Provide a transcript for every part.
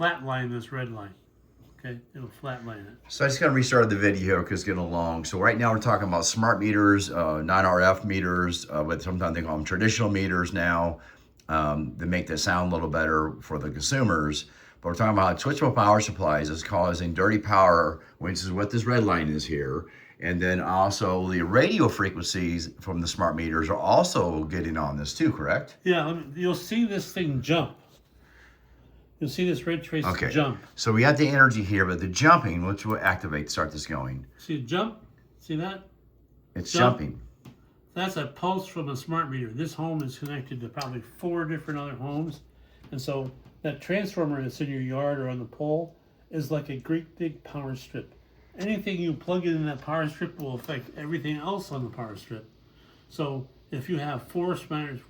flatline this red line. Okay, it'll flatline it. So I just kind of restarted the video here because it's getting long. So right now we're talking about smart meters, non-RF meters, but sometimes they call them traditional meters now. They make the sound a little better for the consumers. But we're talking about switchable power supplies is causing dirty power, which is what this red line is here. And then also the radio frequencies from the smart meters are also getting on this too, correct? Yeah, you'll see this thing jump. You'll see this red trace jump. So we got the energy here, but the jumping, which will activate, start this going. See it jump? See that? It's jumping. That's a pulse from a smart meter. This home is connected to probably 4 different other homes. And so that transformer that's in your yard or on the pole is like a great big power strip. Anything you plug in that power strip will affect everything else on the power strip. So if you have 4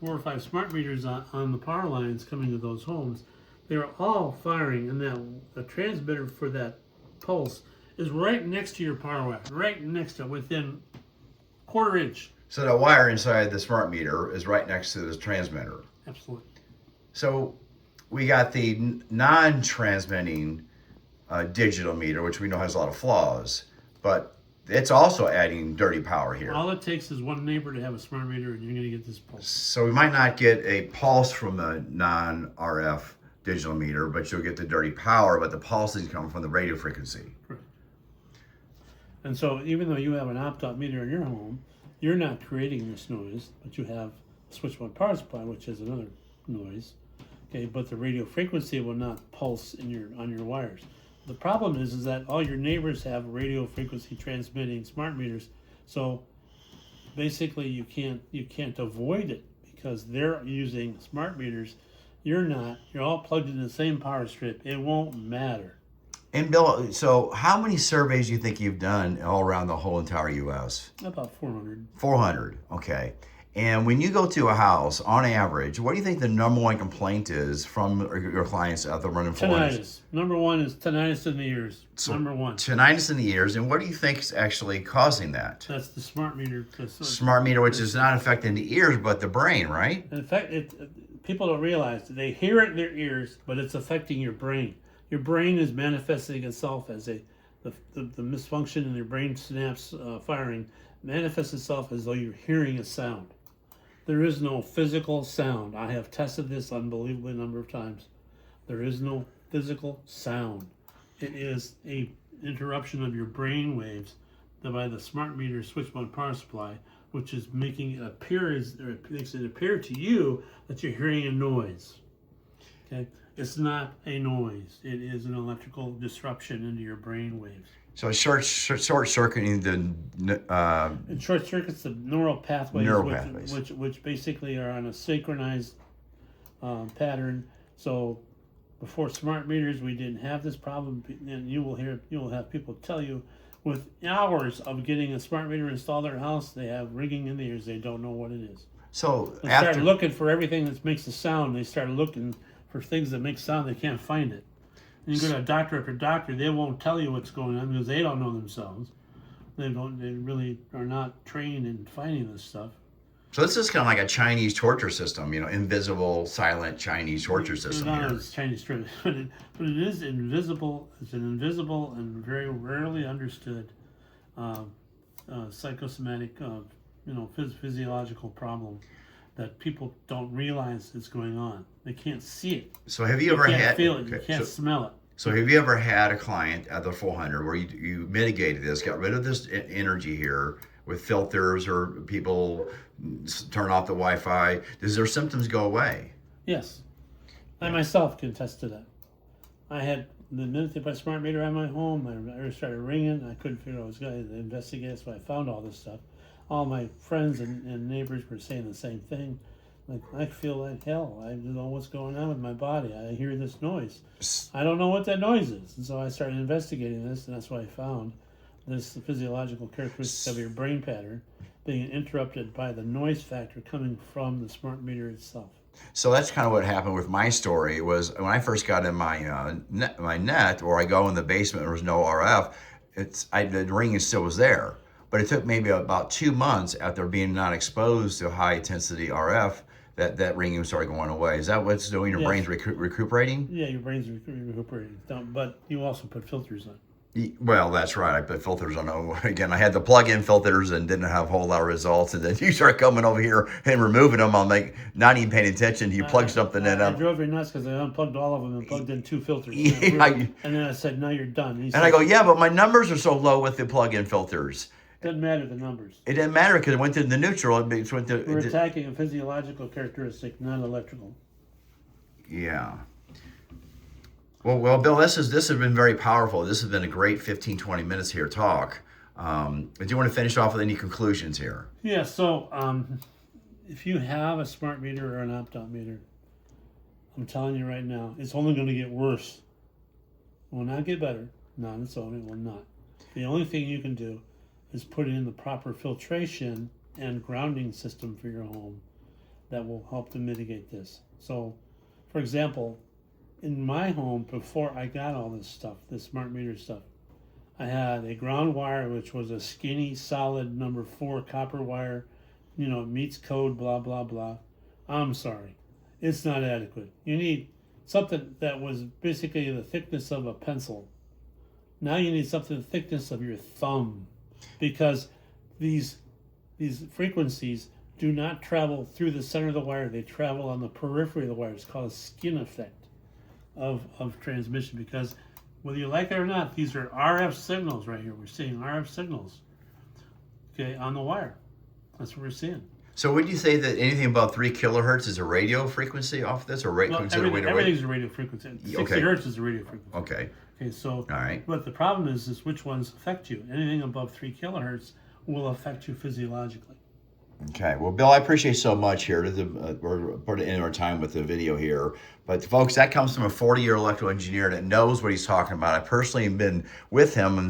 or 5 smart meters on the power lines coming to those homes, they're all firing, and the transmitter for that pulse is right next to your power wire, right next to it, within a quarter inch. So the wire inside the smart meter is right next to this transmitter. Absolutely. So we got the non-transmitting digital meter, which we know has a lot of flaws, but it's also adding dirty power here. All it takes is one neighbor to have a smart meter, and you're going to get this pulse. So we might not get a pulse from the non-RF digital meter, but you'll get the dirty power, but the pulses come from the radio frequency. Correct. And so even though you have an opt-out meter in your home, you're not creating this noise, but you have a switchboard power supply, which is another noise. Okay, but the radio frequency will not pulse on your wires. The problem is that all your neighbors have radio frequency transmitting smart meters, so basically you can't avoid it because they're using smart meters. You're not. You're all plugged into the same power strip. It won't matter. And Bill, so how many surveys do you think you've done all around the whole entire U.S.? About 400. 400, okay. And when you go to a house, on average, what do you think the number one complaint is from your clients out there running tinnitus? Number one is tinnitus in the ears. So number one. Tinnitus in the ears. And what do you think is actually causing that? That's the smart meter. Smart meter, which is not affecting the ears, but the brain, right? In fact, people don't realize that they hear it in their ears, but it's affecting your brain. Your brain is manifesting itself as the misfunction in your brain synapse firing manifests itself as though you're hearing a sound. There is no physical sound. I have tested this unbelievably number of times. There is no physical sound. It is a interruption of your brain waves by the smart meter switchboard power supply, which is making it appear to you that you're hearing a noise. Okay, it's not a noise. It is an electrical disruption into your brain waves. So it's short circuiting the. It short circuits the neural pathways, which basically are on a synchronized pattern. So before smart meters, we didn't have this problem, and you will have people tell you, with hours of getting a smart meter installed in their house, they have ringing in the ears. They don't know what it is. So they start looking for everything that makes a sound. They start looking for things that make sound. They can't find it. And you go to a doctor after doctor, they won't tell you what's going on because they don't know themselves. They really are not trained in finding this stuff. So this is kind of like a Chinese torture system, invisible, silent Chinese torture system. Not as Chinese torture, but it is invisible. It's an invisible and very rarely understood psychosomatic, physiological problem that people don't realize is going on. They can't see it. So have you ever had? Feel it. You can't smell it. So have you ever had a client at the 400 where you mitigated this, got rid of this energy here with filters, or people turn off the Wi-Fi? Does their symptoms go away? Yes. I myself can attest to that. I had the minute they put a smart meter on my home, my ears started ringing. I couldn't figure out what was going on. I investigated, so I found all this stuff. All my friends and neighbors were saying the same thing. Like, I feel like hell. I don't know what's going on with my body. I hear this noise. I don't know what that noise is. And so I started investigating this, and that's what I found. This physiological characteristic of your brain pattern being interrupted by the noise factor coming from the smart meter itself. So that's kind of what happened with my story. Was when I first got in my net, or I go in the basement, there was no RF. The ringing still was there, but it took maybe about 2 months after being not exposed to high intensity RF that ringing started going away. Is that what's doing? Your Yes. brain's recuperating? Yeah, your brain's recuperating. But you also put filters on. Well, that's right. I put filters on. Again, I had the plug-in filters and didn't have a whole lot of results. And then you start coming over here and removing them. I'm like, not even paying attention. You plug something in. I drove you nuts because I unplugged all of them and plugged in 2 filters. Yeah, and then I said, "No, you're done." And I go, yeah, but my numbers are so low with the plug-in filters. Doesn't matter the numbers. It didn't matter because it went to the neutral. It went to. We're attacking a physiological characteristic, not electrical. Yeah. Well, Bill, this has been very powerful. This has been a great 15, 20 minutes here talk. Do you want to finish off with any conclusions here? Yeah. So, if you have a smart meter or an opt-out meter, I'm telling you right now, it's only going to get worse. It will not get better. Not on its own. It will not. The only thing you can do is put in the proper filtration and grounding system for your home that will help to mitigate this. So, for example, in my home, before I got all this stuff, this smart meter stuff, I had a ground wire, which was a skinny, solid number 4 copper wire. You know, it meets code, blah, blah, blah. I'm sorry. It's not adequate. You need something that was basically the thickness of a pencil. Now you need something the thickness of your thumb, because these frequencies do not travel through the center of the wire. They travel on the periphery of the wire. It's called a skin effect of transmission, because whether you like it or not, these are RF signals right here. We're seeing RF signals, okay, on the wire. That's what we're seeing. So would you say that anything above 3 kilohertz is a radio frequency off this, or Well, everything's a radio frequency. 60 hertz is a radio frequency. Okay. Okay, so All right. but the problem is which ones affect you. Anything above 3 kilohertz will affect you physiologically. Okay. Well, Bill, I appreciate so much here. We're putting in our time with the video here. But folks, that comes from a 40-year electrical engineer that knows what he's talking about. I personally have been with him in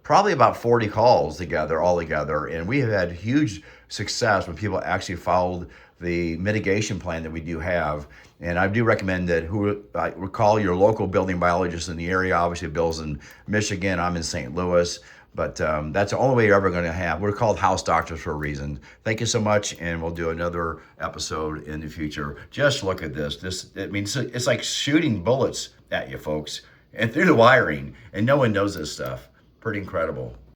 probably about 40 calls all together. And we have had huge success when people actually followed the mitigation plan that we do have. And I do recommend that call your local building biologist in the area. Obviously, Bill's in Michigan. I'm in St. Louis. But that's the only way you're ever going to have. We're called house doctors for a reason. Thank you so much, and we'll do another episode in the future. Just look at this. It's like shooting bullets at you, folks, and through the wiring, and no one knows this stuff. Pretty incredible.